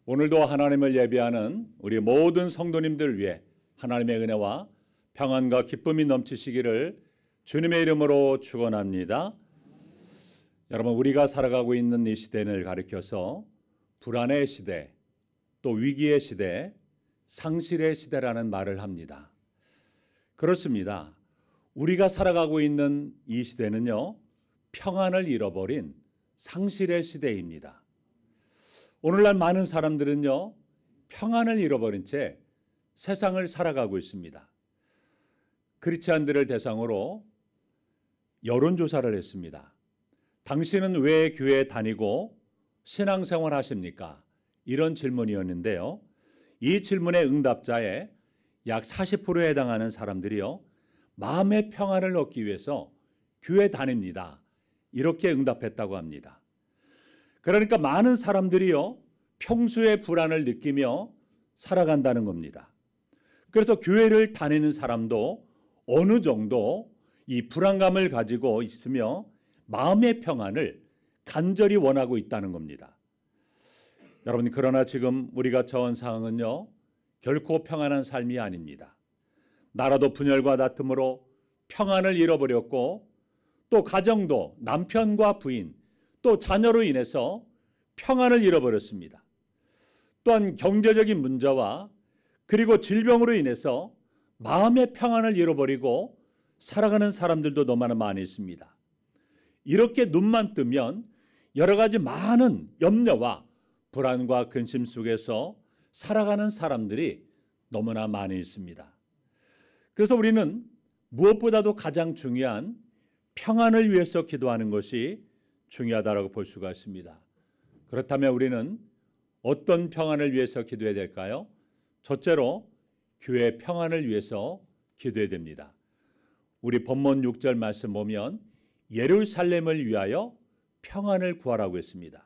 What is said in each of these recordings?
오늘도 하나님을 예배하는 우리 모든 성도님들 위해 하나님의 은혜와 평안과 기쁨이 넘치시기를 주님의 이름으로 축원합니다. 여러분, 우리가 살아가고 있는 이 시대를 가리켜서 불안의 시대, 또 위기의 시대, 상실의 시대라는 말을 합니다. 그렇습니다. 우리가 살아가고 있는 이 시대는요, 평안을 잃어버린 상실의 시대입니다. 오늘날 많은 사람들은요, 평안을 잃어버린 채 세상을 살아가고 있습니다. 크리스찬들을 대상으로 여론조사를 했습니다. 당신은 왜 교회에 다니고 신앙생활 하십니까? 이런 질문이었는데요. 이 질문의 응답자의 약 40%에 해당하는 사람들이요, 마음의 평안을 얻기 위해서 교회에 다닙니다. 이렇게 응답했다고 합니다. 그러니까 많은 사람들이요, 평소에 불안을 느끼며 살아간다는 겁니다. 그래서 교회를 다니는 사람도 어느 정도 이 불안감을 가지고 있으며 마음의 평안을 간절히 원하고 있다는 겁니다. 여러분, 그러나 지금 우리가 처한 상황은요, 결코 평안한 삶이 아닙니다. 나라도 분열과 다툼으로 평안을 잃어버렸고, 또 가정도 남편과 부인, 또 자녀로 인해서 평안을 잃어버렸습니다. 또한 경제적인 문제와 그리고 질병으로 인해서 마음의 평안을 잃어버리고 살아가는 사람들도 너무나 많이 있습니다. 이렇게 눈만 뜨면 여러 가지 많은 염려와 불안과 근심 속에서 살아가는 사람들이 너무나 많이 있습니다. 그래서 우리는 무엇보다도 가장 중요한 평안을 위해서 기도하는 것이 중요하다고 볼 수가 있습니다. 그렇다면 우리는 어떤 평안을 위해서 기도해야 될까요? 첫째로 교회 평안을 위해서 기도해야 됩니다. 우리 본문 6절 말씀 보면 예루살렘을 위하여 평안을 구하라고 했습니다.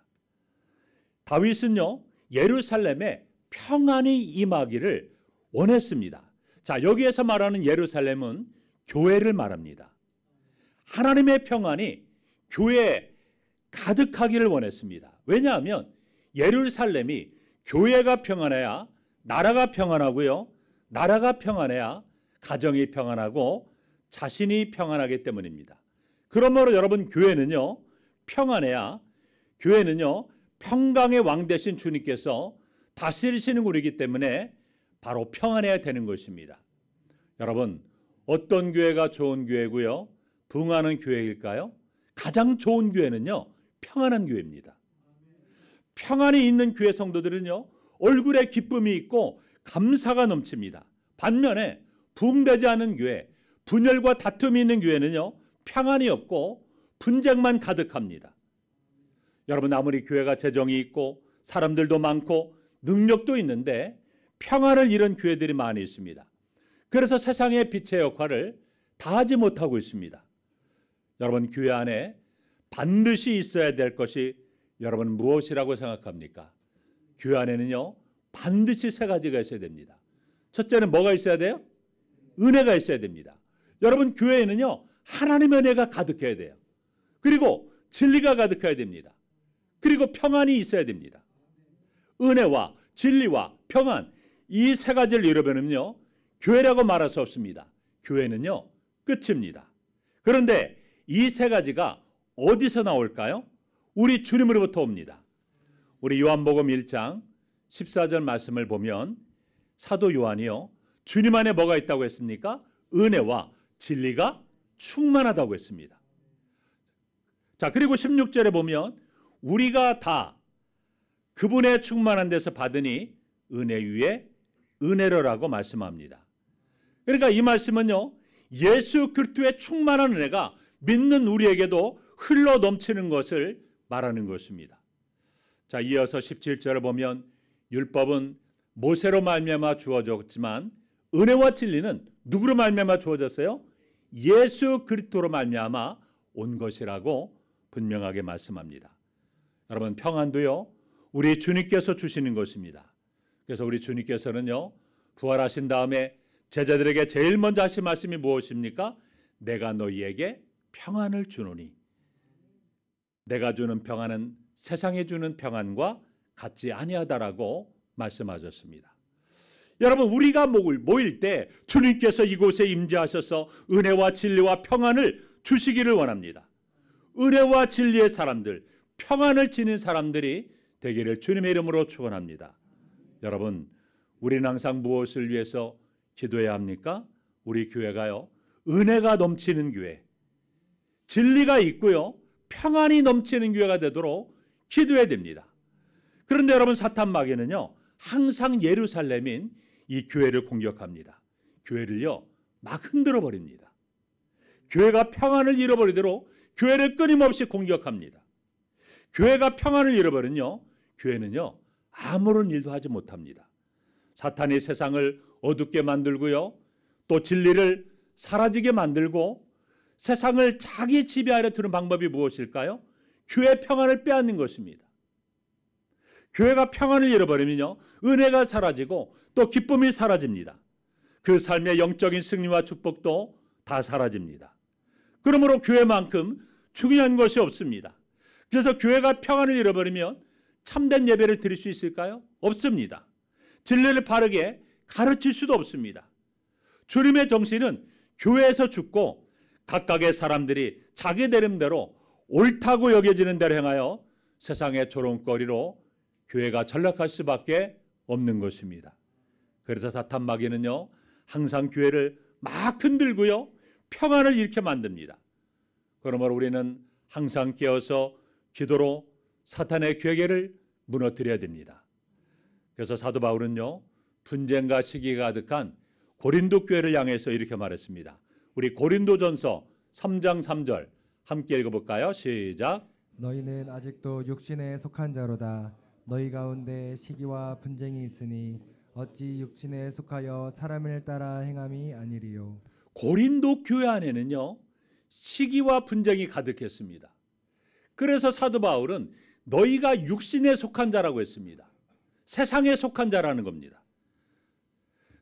다윗은요, 예루살렘에 평안이 임하기를 원했습니다. 자, 여기에서 말하는 예루살렘은 교회를 말합니다. 하나님의 평안이 교회에 가득하기를 원했습니다. 왜냐하면 예루살렘이 교회가 평안해야 나라가 평안하고요, 나라가 평안해야 가정이 평안하고 자신이 평안하기 때문입니다. 그러므로 여러분, 교회는요, 평안해야, 교회는요, 평강의 왕 되신 주님께서 다스리시는 우리이기 때문에 바로 평안해야 되는 것입니다. 여러분, 어떤 교회가 좋은 교회고요, 부흥하는 교회일까요? 가장 좋은 교회는요, 평안한 교회입니다. 평안이 있는 교회 성도들은요, 얼굴에 기쁨이 있고 감사가 넘칩니다. 반면에 부흥되지 않은 교회, 분열과 다툼이 있는 교회는요, 평안이 없고 분쟁만 가득합니다. 여러분, 아무리 교회가 재정이 있고 사람들도 많고 능력도 있는데 평안을 잃은 교회들이 많이 있습니다. 그래서 세상의 빛의 역할을 다하지 못하고 있습니다. 여러분, 교회 안에 반드시 있어야 될 것이 여러분 무엇이라고 생각합니까? 교회 안에는요, 반드시 세 가지가 있어야 됩니다. 첫째는 뭐가 있어야 돼요? 은혜가 있어야 됩니다. 여러분, 교회에는요, 하나님의 은혜가 가득해야 돼요. 그리고 진리가 가득해야 됩니다. 그리고 평안이 있어야 됩니다. 은혜와 진리와 평안, 이 세 가지를 잃어버리면요, 교회라고 말할 수 없습니다. 교회는요, 끝입니다. 그런데 이 세 가지가 어디서 나올까요? 우리 주님으로부터 옵니다. 우리 요한복음 1장 14절 말씀을 보면 사도 요한이요, 주님 안에 뭐가 있다고 했습니까? 은혜와 진리가 충만하다고 했습니다. 자, 그리고 16절에 보면 우리가 다 그분의 충만한 데서 받으니 은혜 위에 은혜로라고 말씀합니다. 그러니까 이 말씀은요, 예수 그리스도의 충만한 은혜가 믿는 우리에게도 흘러 넘치는 것을 말하는 것입니다. 자, 이어서 17절을 보면 율법은 모세로 말미암아 주어졌지만 은혜와 진리는 누구로 말미암아 주어졌어요? 예수 그리스도로 말미암아 온 것이라고 분명하게 말씀합니다. 여러분, 평안도요, 우리 주님께서 주시는 것입니다. 그래서 우리 주님께서는요, 부활하신 다음에 제자들에게 제일 먼저 하신 말씀이 무엇입니까? 내가 너희에게 평안을 주노니. 내가 주는 평안은 세상에 주는 평안과 같지 아니하다라고 말씀하셨습니다. 여러분, 우리가 모일 때 주님께서 이곳에 임재하셔서 은혜와 진리와 평안을 주시기를 원합니다. 은혜와 진리의 사람들, 평안을 지닌 사람들이 되기를 주님의 이름으로 축원합니다. 여러분, 우리는 항상 무엇을 위해서 기도해야 합니까? 우리 교회가요, 은혜가 넘치는 교회, 진리가 있고요, 평안이 넘치는 교회가 되도록 기도해야 됩니다. 그런데 여러분, 사탄 마귀는요, 항상 예루살렘인 이 교회를 공격합니다. 교회를요, 막 흔들어 버립니다. 교회가 평안을 잃어버리도록 교회를 끊임없이 공격합니다. 교회가 평안을 잃어버리면요, 교회는요, 아무런 일도 하지 못합니다. 사탄이 세상을 어둡게 만들고요, 또 진리를 사라지게 만들고 세상을 자기 지배하려 두는 방법이 무엇일까요? 교회의 평안을 빼앗는 것입니다. 교회가 평안을 잃어버리면요, 은혜가 사라지고 또 기쁨이 사라집니다. 그 삶의 영적인 승리와 축복도 다 사라집니다. 그러므로 교회만큼 중요한 것이 없습니다. 그래서 교회가 평안을 잃어버리면 참된 예배를 드릴 수 있을까요? 없습니다. 진리를 바르게 가르칠 수도 없습니다. 주님의 정신은 교회에서 죽고 각각의 사람들이 자기 나름대로 옳다고 여겨지는 대로 행하여 세상의 조롱거리로 교회가 전락할 수밖에 없는 것입니다. 그래서 사탄 마귀는요, 항상 교회를 막 흔들고요, 평안을 잃게 만듭니다. 그러므로 우리는 항상 깨어서 기도로 사탄의 괴계를 무너뜨려야 됩니다. 그래서 사도 바울은요, 분쟁과 시기가 가득한 고린도 교회를 향해서 이렇게 말했습니다. 우리 고린도전서 3장 3절 함께 읽어볼까요? 시작. 너희는 아직도 육신에 속한 자로다. 너희 가운데 시기와 분쟁이 있으니 어찌 육신에 속하여 사람을 따라 행함이 아니리요. 고린도 교회 안에는요, 시기와 분쟁이 가득했습니다. 그래서 사도 바울은 너희가 육신에 속한 자라고 했습니다. 세상에 속한 자라는 겁니다.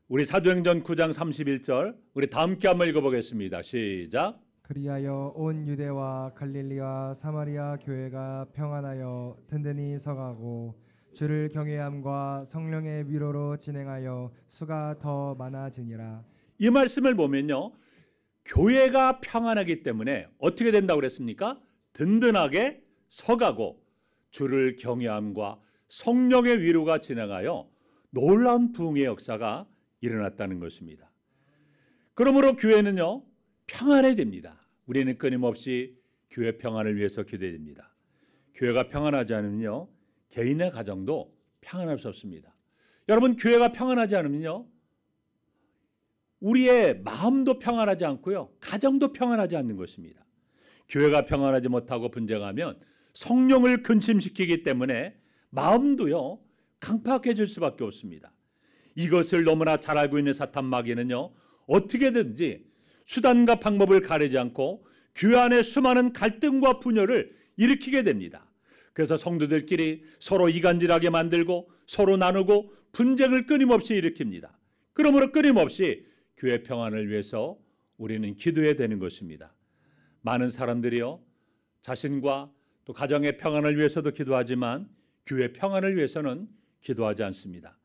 우리 사도행전 9장 31절 우리 다 함께 한번 읽어보겠습니다. 시작. 그리하여 온 유대와 갈릴리와 사마리아 교회가 평안하여 든든히 서가고 주를 경외함과 성령의 위로로 진행하여 수가 더 많아지니라. 이 말씀을 보면요, 교회가 평안하기 때문에 어떻게 된다고 그랬습니까? 든든하게 서가고 주를 경외함과 성령의 위로가 진행하여 놀라운 부흥의 역사가 일어났다는 것입니다. 그러므로 교회는요, 평안해야 됩니다. 우리는 끊임없이 교회 평안을 위해서 기도해야 됩니다. 교회가 평안하지 않으면요, 개인의 가정도 평안할 수 없습니다. 여러분, 교회가 평안하지 않으면요, 우리의 마음도 평안하지 않고요, 가정도 평안하지 않는 것입니다. 교회가 평안하지 못하고 분쟁하면 성령을 근심시키기 때문에 마음도요, 강팍해질 수밖에 없습니다. 이것을 너무나 잘 알고 있는 사탄 마귀는요, 어떻게든지 수단과 방법을 가리지 않고 교회 안에 수많은 갈등과 분열을 일으키게 됩니다. 그래서 성도들끼리 서로 이간질하게 만들고 서로 나누고 분쟁을 끊임없이 일으킵니다. 그러므로 끊임없이 교회 평안을 위해서 우리는 기도해야 되는 것입니다. 많은 사람들이요, 자신과 또 가정의 평안을 위해서도 기도하지만 교회 평안을 위해서는 기도하지 않습니다.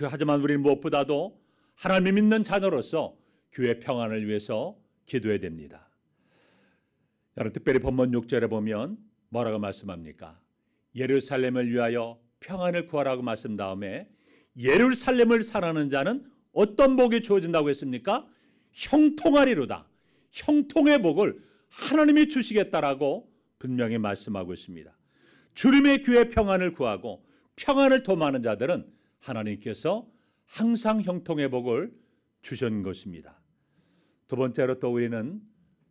하지만 우리는 무엇보다도 하나님을 믿는 자녀로서 교회 평안을 위해서 기도해야 됩니다. 여러분, 특별히 본문 6절에 보면 뭐라고 말씀합니까? 예루살렘을 위하여 평안을 구하라고 말씀 다음에 예루살렘을 사랑하는 자는 어떤 복이 주어진다고 했습니까? 형통하리로다. 형통의 복을 하나님이 주시겠다라고 분명히 말씀하고 있습니다. 주님의 교회 평안을 구하고 평안을 도모하는 자들은 하나님께서 항상 형통의 복을 주신 것입니다. 두 번째로 또 우리는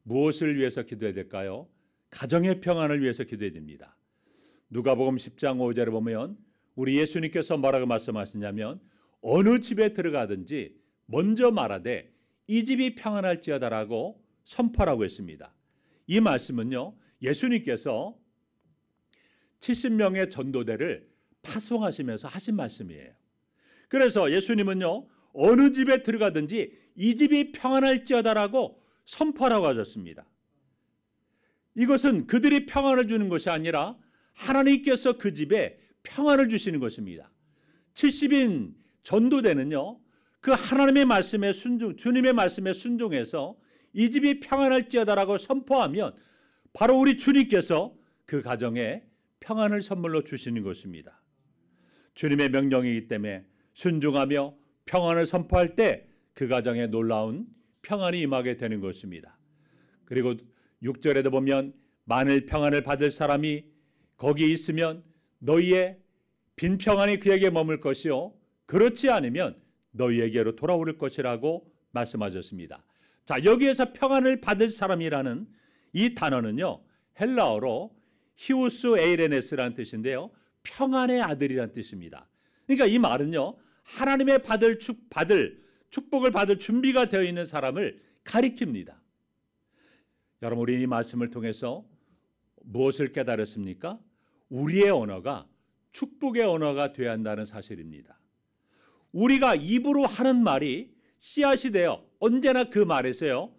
무엇을 위해서 기도해야 될까요? 가정의 평안을 위해서 기도해야 됩니다. 누가복음 10장 5절에 보면 우리 예수님께서 뭐라고 말씀하시냐면 어느 집에 들어가든지 먼저 말하되 이 집이 평안할지어다라고 선포하라고 했습니다. 이 말씀은요, 예수님께서 70명의 전도대를 파송하시면서 하신 말씀이에요. 그래서 예수님은요, 어느 집에 들어가든지 이 집이 평안할지어다라고 선포하라고 하셨습니다. 이것은 그들이 평안을 주는 것이 아니라 하나님께서 그 집에 평안을 주시는 것입니다. 70인 전도대는요, 그 하나님의 말씀에 주님의 말씀에 순종해서 이 집이 평안할지어다라고 선포하면 바로 우리 주님께서 그 가정에 평안을 선물로 주시는 것입니다. 주님의 명령이기 때문에 순종하며 평안을 선포할 때 그 가정에 놀라운 평안이 임하게 되는 것입니다. 그리고 6절에도 보면 만일 평안을 받을 사람이 거기 있으면 너희의 빈 평안이 그에게 머물 것이요 그렇지 않으면 너희에게로 돌아올 것이라고 말씀하셨습니다. 자, 여기에서 평안을 받을 사람이라는 이 단어는요, 헬라어로 히우스 에이레네스라는 뜻인데요, 평안의 아들이라는 뜻입니다. 그러니까 이 말은요, 하나님의 축복을 받을 준비가 되어 있는 사람을 가리킵니다. 여러분, 우리 이 말씀을 통해서 무엇을 깨달았습니까? 우리의 언어가 축복의 언어가 되어야 한다는 사실입니다. 우리가 입으로 하는 말이 씨앗이 되어 언제나 그 말에서요,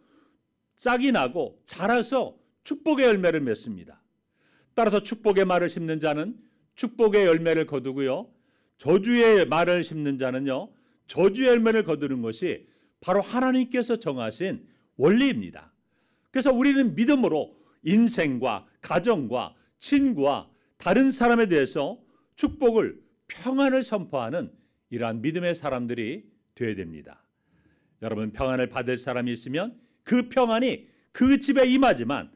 싹이 나고 자라서 축복의 열매를 맺습니다. 따라서 축복의 말을 심는 자는 축복의 열매를 거두고요, 저주의 말을 심는 자는요, 저주의 열매를 거두는 것이 바로 하나님께서 정하신 원리입니다. 그래서 우리는 믿음으로 인생과 가정과 친구와 다른 사람에 대해서 축복을, 평안을 선포하는 이러한 믿음의 사람들이 되어야 됩니다. 여러분, 평안을 받을 사람이 있으면 그 평안이 그 집에 임하지만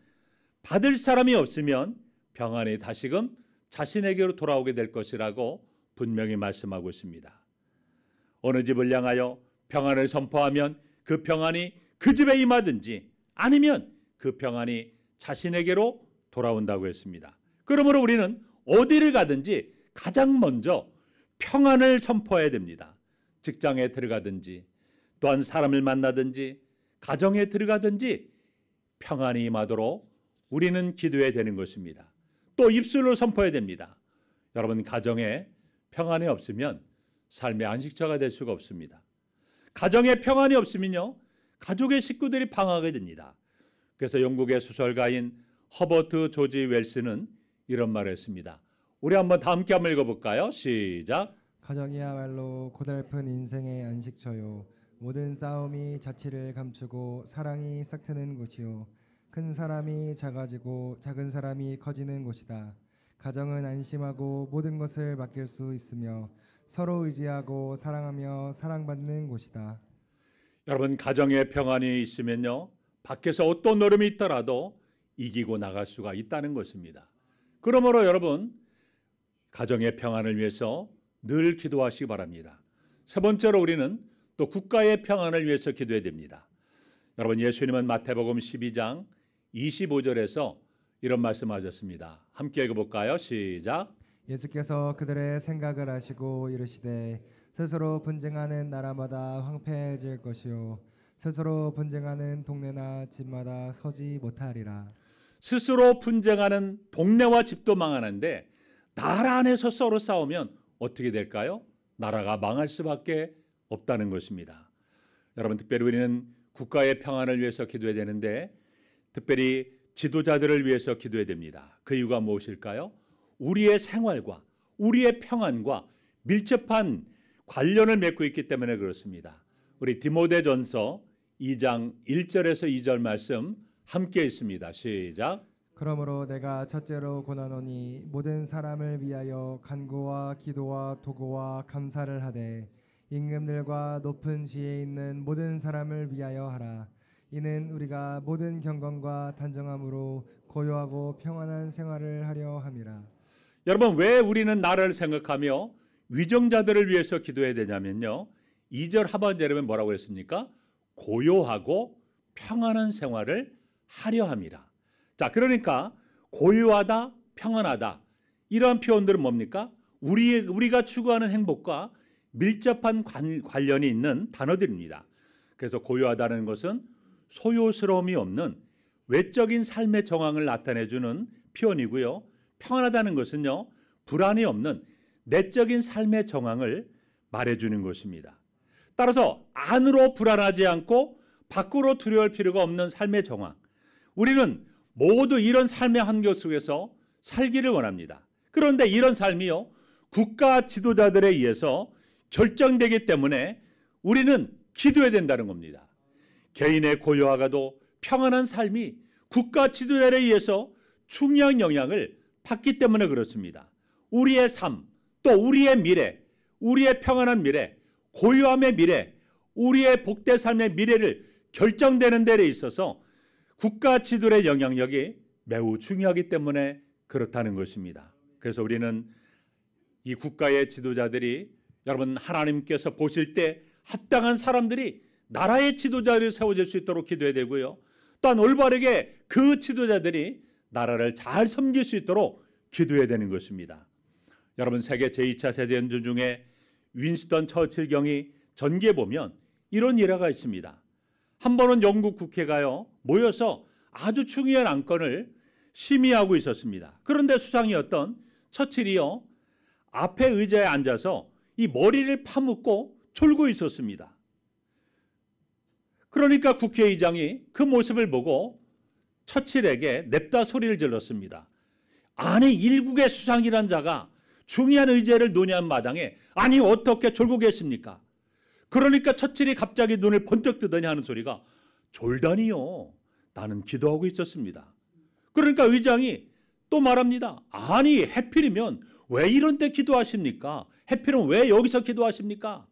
받을 사람이 없으면 평안이 다시금 자신에게로 돌아오게 될 것이라고 분명히 말씀하고 있습니다. 어느 집을 향하여 평안을 선포하면 그 평안이 그 집에 임하든지 아니면 그 평안이 자신에게로 돌아온다고 했습니다. 그러므로 우리는 어디를 가든지 가장 먼저 평안을 선포해야 됩니다. 직장에 들어가든지 또한 사람을 만나든지 가정에 들어가든지 평안이 임하도록 우리는 기도해야 되는 것입니다. 또 입술로 선포해야 됩니다. 여러분, 가정에 평안이 없으면 삶의 안식처가 될 수가 없습니다. 가정에 평안이 없으면요, 가족의 식구들이 방황하게 됩니다. 그래서 영국의 소설가인 허버트 조지 웰스는 이런 말을 했습니다. 우리 한번 다 함께 한번 읽어볼까요? 시작. 가정이야말로 고달픈 인생의 안식처요, 모든 싸움이 자취를 감추고 사랑이 싹트는 곳이요, 큰 사람이 작아지고 작은 사람이 커지는 곳이다. 가정은 안심하고 모든 것을 맡길 수 있으며 서로 의지하고 사랑하며 사랑받는 곳이다. 여러분, 가정에 평안이 있으면요, 밖에서 어떤 어려움이 있더라도 이기고 나갈 수가 있다는 것입니다. 그러므로 여러분, 가정의 평안을 위해서 늘 기도하시기 바랍니다. 세 번째로 우리는 또 국가의 평안을 위해서 기도해야 됩니다. 여러분, 예수님은 마태복음 12장 25절에서 이런 말씀하셨습니다. 함께 읽어볼까요? 시작. 예수께서 그들의 생각을 아시고 이르시되 스스로 분쟁하는 나라마다 황폐해질 것이요 스스로 분쟁하는 동네나 집마다 서지 못하리라. 스스로 분쟁하는 동네와 집도 망하는데 나라 안에서 서로 싸우면 어떻게 될까요? 나라가 망할 수밖에 없다는 것입니다. 여러분, 특별히 우리는 국가의 평안을 위해서 기도해야 되는데 특별히 지도자들을 위해서 기도해야 됩니다. 그 이유가 무엇일까요? 우리의 생활과 우리의 평안과 밀접한 관련을 맺고 있기 때문에 그렇습니다. 우리 디모데전서 2장 1절에서 2절 말씀 함께 있습니다. 시작. 그러므로 내가 첫째로 권하노니 모든 사람을 위하여 간구와 기도와 도구와 감사를 하되 임금들과 높은 지혜 있는 모든 사람을 위하여 하라. 이는 우리가 모든 경건과 단정함으로 고요하고 평안한 생활을 하려 함이라. 여러분, 왜 우리는 나라를 생각하며 위정자들을 위해서 기도해야 되냐면요, 2절 하반절에 뭐라고 했습니까? 고요하고 평안한 생활을 하려 함이라. 자, 그러니까 고요하다, 평안하다, 이러한 표현들은 뭡니까? 우리가 추구하는 행복과 밀접한 관련이 있는 단어들입니다. 그래서 고요하다는 것은 소요스러움이 없는 외적인 삶의 정황을 나타내주는 표현이고요, 평안하다는 것은요, 불안이 없는 내적인 삶의 정황을 말해주는 것입니다. 따라서 안으로 불안하지 않고 밖으로 두려울 필요가 없는 삶의 정황, 우리는 모두 이런 삶의 환경 속에서 살기를 원합니다. 그런데 이런 삶이요, 국가 지도자들에 의해서 결정되기 때문에 우리는 기도해야 된다는 겁니다. 개인의 고요하고도 평안한 삶이 국가 지도자에 의해서 중요한 영향을 받기 때문에 그렇습니다. 우리의 삶, 또 우리의 미래, 우리의 평안한 미래, 고요함의 미래, 우리의 복된 삶의 미래를 결정되는 데에 있어서 국가 지도의 영향력이 매우 중요하기 때문에 그렇다는 것입니다. 그래서 우리는 이 국가의 지도자들이 여러분 하나님께서 보실 때 합당한 사람들이 나라의 지도자를 세워질 수 있도록 기도해야 되고요. 또한 올바르게 그 지도자들이 나라를 잘 섬길 수 있도록 기도해야 되는 것입니다. 여러분 세계 제2차 세계대전 중에 윈스턴 처칠 경이 전기에 보면 이런 일화가 있습니다. 한 번은 영국 국회가요 모여서 아주 중요한 안건을 심의하고 있었습니다. 그런데 수상이었던 처칠이요 앞에 의자에 앉아서 이 머리를 파묻고 졸고 있었습니다. 그러니까 국회의장이 그 모습을 보고 처칠에게 냅다 소리를 질렀습니다. 아니 일국의 수상이란 자가 중요한 의제를 논의한 마당에 아니 어떻게 졸고 계십니까? 그러니까 처칠이 갑자기 눈을 번쩍 뜨더니 하는 소리가 졸다니요. 나는 기도하고 있었습니다. 그러니까 의장이 또 말합니다. 아니 해필이면 왜 이런 때 기도하십니까? 해필은 왜 여기서 기도하십니까?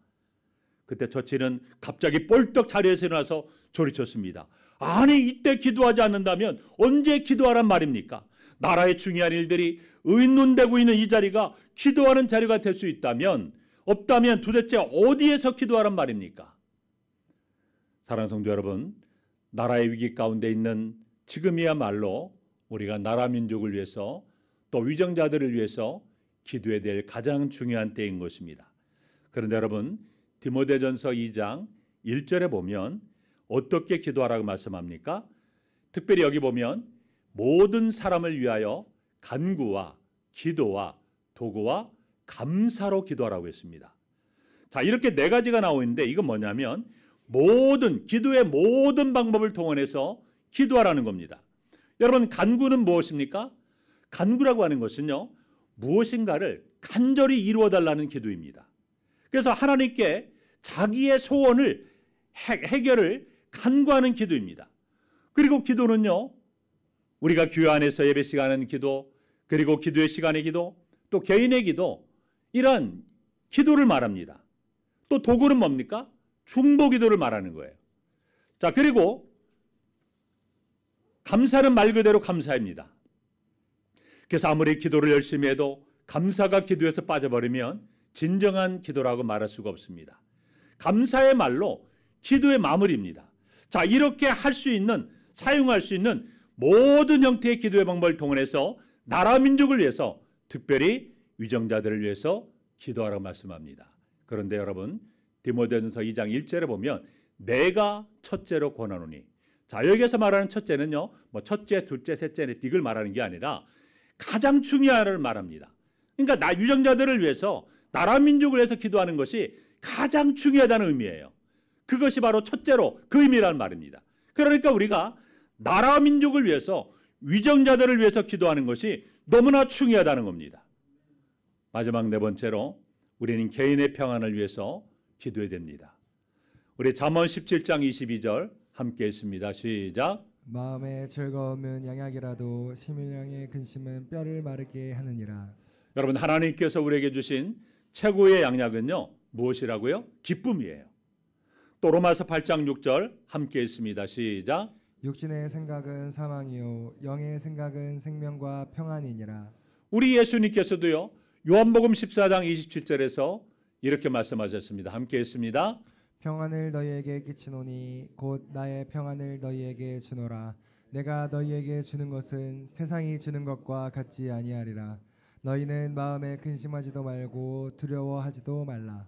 그때 처칠은 갑자기 뻘떡 자리에서 일어나서 소리쳤습니다. 아니 이때 기도하지 않는다면 언제 기도하란 말입니까? 나라의 중요한 일들이 의논되고 있는 이 자리가 기도하는 자리가 될 수 있다면 없다면 도대체 어디에서 기도하란 말입니까? 사랑하는 성도 여러분, 나라의 위기 가운데 있는 지금이야말로 우리가 나라 민족을 위해서 또 위정자들을 위해서 기도해야 될 가장 중요한 때인 것입니다. 그런데 여러분 디모데전서 2장 1절에 보면 어떻게 기도하라고 말씀합니까? 특별히 여기 보면 모든 사람을 위하여 간구와 기도와 도구와 감사로 기도하라고 했습니다. 자, 이렇게 네 가지가 나오고 있는데 이건 뭐냐면 기도의 모든 방법을 동원해서 기도하라는 겁니다. 여러분 간구는 무엇입니까? 간구라고 하는 것은요 무엇인가를 간절히 이루어달라는 기도입니다. 그래서 하나님께 자기의 소원을 해결을 간구하는 기도입니다. 그리고 기도는요 우리가 교회 안에서 예배 시간은 기도, 그리고 기도의 시간의 기도, 또 개인의 기도, 이런 기도를 말합니다. 또 도구는 뭡니까? 중보 기도를 말하는 거예요. 자, 그리고 감사는 말 그대로 감사입니다. 그래서 아무리 기도를 열심히 해도 감사가 기도에서 빠져버리면 진정한 기도라고 말할 수가 없습니다. 감사의 말로 기도의 마무리입니다. 자, 이렇게 할 수 있는, 사용할 수 있는 모든 형태의 기도의 방법을 동원해서 나라 민족을 위해서 특별히 위정자들을 위해서 기도하라고 말씀합니다. 그런데 여러분 디모데전서 2장 1절에 보면 내가 첫째로 권하노니, 자 여기에서 말하는 첫째는요 뭐 첫째, 둘째, 셋째 이걸 말하는 게 아니라 가장 중요한을 말합니다. 그러니까 위정자들을 위해서 나라 민족을 위해서 기도하는 것이 가장 중요하다는 의미예요. 그것이 바로 첫째로 그 의미라는 말입니다. 그러니까 우리가 나라 민족을 위해서 위정자들을 위해서 기도하는 것이 너무나 중요하다는 겁니다. 마지막 네 번째로 우리는 개인의 평안을 위해서 기도해야 됩니다. 우리 잠언 17장 22절 함께 읽습니다. 시작. 마음의 즐거움은 양약이라도 심령의 근심은 뼈를 마르게 하느니라. 여러분 하나님께서 우리에게 주신 최고의 양약은요 무엇이라고요? 기쁨이에요. 또 로마서 8장 6절 함께 읽습니다. 시작. 육신의 생각은 사망이요 영의 생각은 생명과 평안이니라. 우리 예수님께서도요 요한복음 14장 27절에서 이렇게 말씀하셨습니다. 함께 읽습니다. 평안을 너희에게 끼치노니 곧 나의 평안을 너희에게 주노라. 내가 너희에게 주는 것은 세상이 주는 것과 같지 아니하리라. 너희는 마음에 근심하지도 말고 두려워하지도 말라.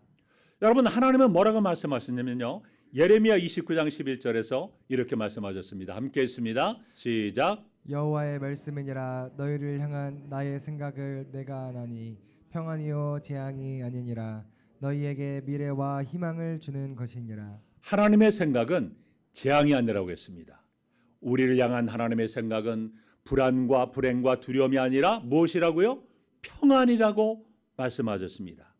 여러분 하나님은 뭐라고 말씀하셨냐면요 예레미야 29장 11절에서 이렇게 말씀하셨습니다. 함께 읽습니다. 시작. 여호와의 말씀이니라. 너희를 향한 나의 생각을 내가 아나니 평안이요 재앙이 아니니라. 너희에게 미래와 희망을 주는 것이니라. 하나님의 생각은 재앙이 아니라고 했습니다. 우리를 향한 하나님의 생각은 불안과 불행과 두려움이 아니라 무엇이라고요? 평안이라고 말씀하셨습니다.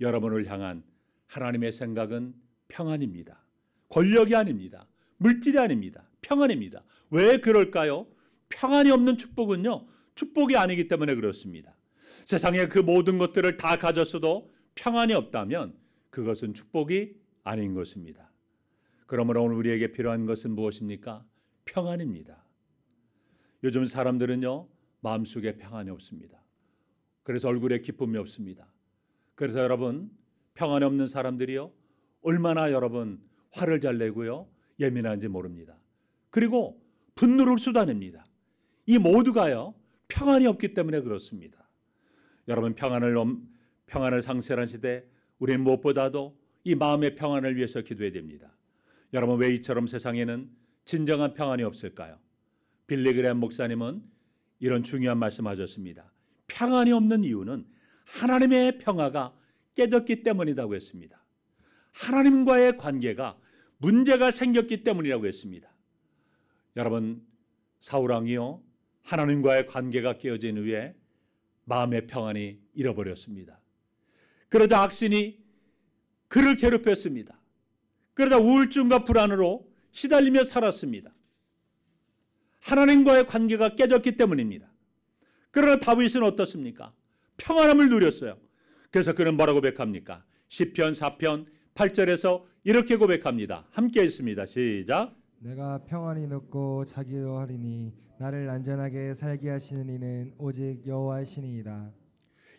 여러분을 향한 하나님의 생각은 평안입니다. 권력이 아닙니다. 물질이 아닙니다. 평안입니다. 왜 그럴까요? 평안이 없는 축복은요, 축복이 아니기 때문에 그렇습니다. 세상에 그 모든 것들을 다 가졌어도 평안이 없다면 그것은 축복이 아닌 것입니다. 그러므로 오늘 우리에게 필요한 것은 무엇입니까? 평안입니다. 요즘 사람들은요, 마음속에 평안이 없습니다. 그래서 얼굴에 기쁨이 없습니다. 그래서 여러분, 평안이 없는 사람들이요, 얼마나 여러분 화를 잘 내고요, 예민한지 모릅니다. 그리고 분노를 쏟아냅니다. 이 모두가요, 평안이 없기 때문에 그렇습니다. 여러분, 평안을 상실한 시대, 우리는 무엇보다도 이 마음의 평안을 위해서 기도해야 됩니다. 여러분, 왜 이처럼 세상에는 진정한 평안이 없을까요? 빌리그램 목사님은 이런 중요한 말씀하셨습니다. 평안이 없는 이유는 하나님의 평화가 깨졌기 때문이라고 했습니다. 하나님과의 관계가 문제가 생겼기 때문이라고 했습니다. 여러분, 사울왕이요, 하나님과의 관계가 깨어진 후에 마음의 평안이 잃어버렸습니다. 그러자 악신이 그를 괴롭혔습니다. 그러자 우울증과 불안으로 시달리며 살았습니다. 하나님과의 관계가 깨졌기 때문입니다. 그러나 다윗은 어떻습니까? 평안함을 누렸어요. 그래서 그는 뭐라고 고백합니까? 시편 4편 8절에서 이렇게 고백합니다. 함께 읽습니다. 시작. 내가 평안히 눕고 자기로 하리니 나를 안전하게 살게 하시는 이는 오직 여호와이시니이다.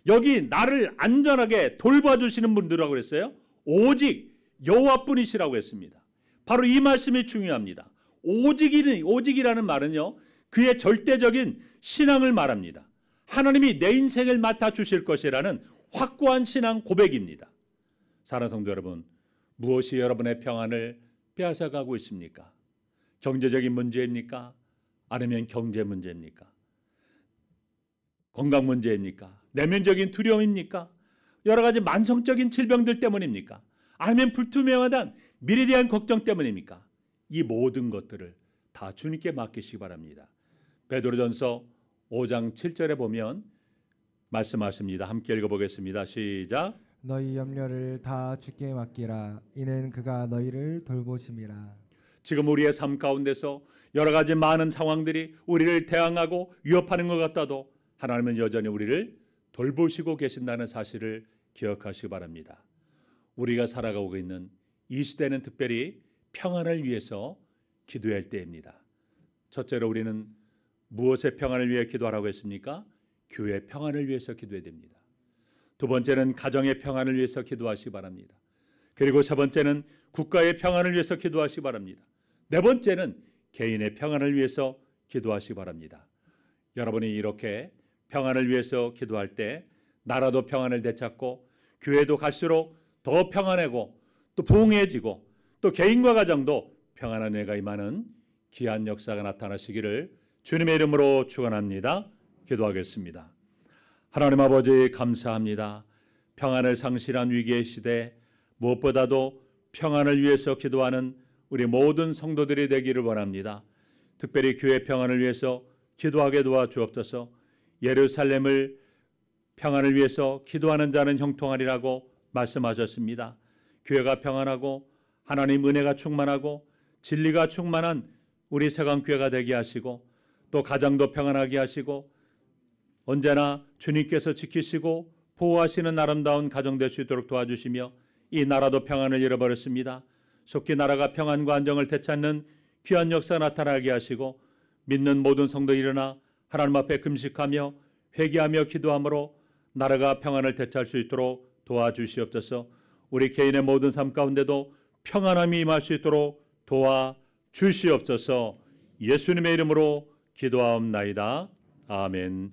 여기 나를 안전하게 돌봐주시는 분들이라고 그랬어요. 오직 여호와뿐이시라고 했습니다. 바로 이 말씀이 중요합니다. 오직이라는 말은요, 그의 절대적인 신앙을 말합니다. 하나님이 내 인생을 맡아주실 것이라는 확고한 신앙 고백입니다. 사랑하는 성도 여러분, 무엇이 여러분의 평안을 빼앗아가고 있습니까? 경제적인 문제입니까? 아니면 경제 문제입니까? 건강 문제입니까? 내면적인 두려움입니까? 여러 가지 만성적인 질병들 때문입니까? 아니면 불투명하단 미래에 대한 걱정 때문입니까? 이 모든 것들을 다 주님께 맡기시기 바랍니다. 베드로전서 5장 7절에 보면 말씀하십니다. 함께 읽어보겠습니다. 시작. 너희 염려를 다 주께 맡기라. 이는 그가 너희를 돌보심이라. 지금 우리의 삶 가운데서 여러 가지 많은 상황들이 우리를 대항하고 위협하는 것 같아도 하나님은 여전히 우리를 돌보시고 계신다는 사실을 기억하시기 바랍니다. 우리가 살아가고 있는 이 시대는 특별히 평안을 위해서 기도해야 할 때입니다. 첫째로 우리는 무엇의 평안을 위해 기도하라고 했습니까? 교회의 평안을 위해서 기도해야 됩니다. 두 번째는 가정의 평안을 위해서 기도하시기 바랍니다. 그리고 세 번째는 국가의 평안을 위해서 기도하시기 바랍니다. 네 번째는 개인의 평안을 위해서 기도하시기 바랍니다. 여러분이 이렇게 평안을 위해서 기도할 때 나라도 평안을 되찾고 교회도 갈수록 더 평안하고 또 부흥해지고 또 개인과 가정도 평안한 은혜가 임하는 귀한 역사가 나타나시기를 주님의 이름으로 축원합니다. 기도하겠습니다. 하나님 아버지, 감사합니다. 평안을 상실한 위기의 시대, 무엇보다도 평안을 위해서 기도하는 우리 모든 성도들이 되기를 원합니다. 특별히 교회 평안을 위해서 기도하게 도와주옵소서. 예루살렘을 평안을 위해서 기도하는 자는 형통하리라고 말씀하셨습니다. 교회가 평안하고 하나님 은혜가 충만하고 진리가 충만한 우리 세강교회가 되게 하시고 또 가정도 평안하게 하시고 언제나 주님께서 지키시고 보호하시는 아름다운 가정 될 수 있도록 도와주시며 이 나라도 평안을 잃어버렸습니다. 속히 나라가 평안과 안정을 되찾는 귀한 역사 나타나게 하시고 믿는 모든 성도 일어나 하나님 앞에 금식하며 회개하며 기도함으로 나라가 평안을 되찾을 수 있도록 도와주시옵소서. 우리 개인의 모든 삶 가운데도 평안함이 임할 수 있도록 도와주시옵소서. 예수님의 이름으로 기도하옵나이다. 아멘.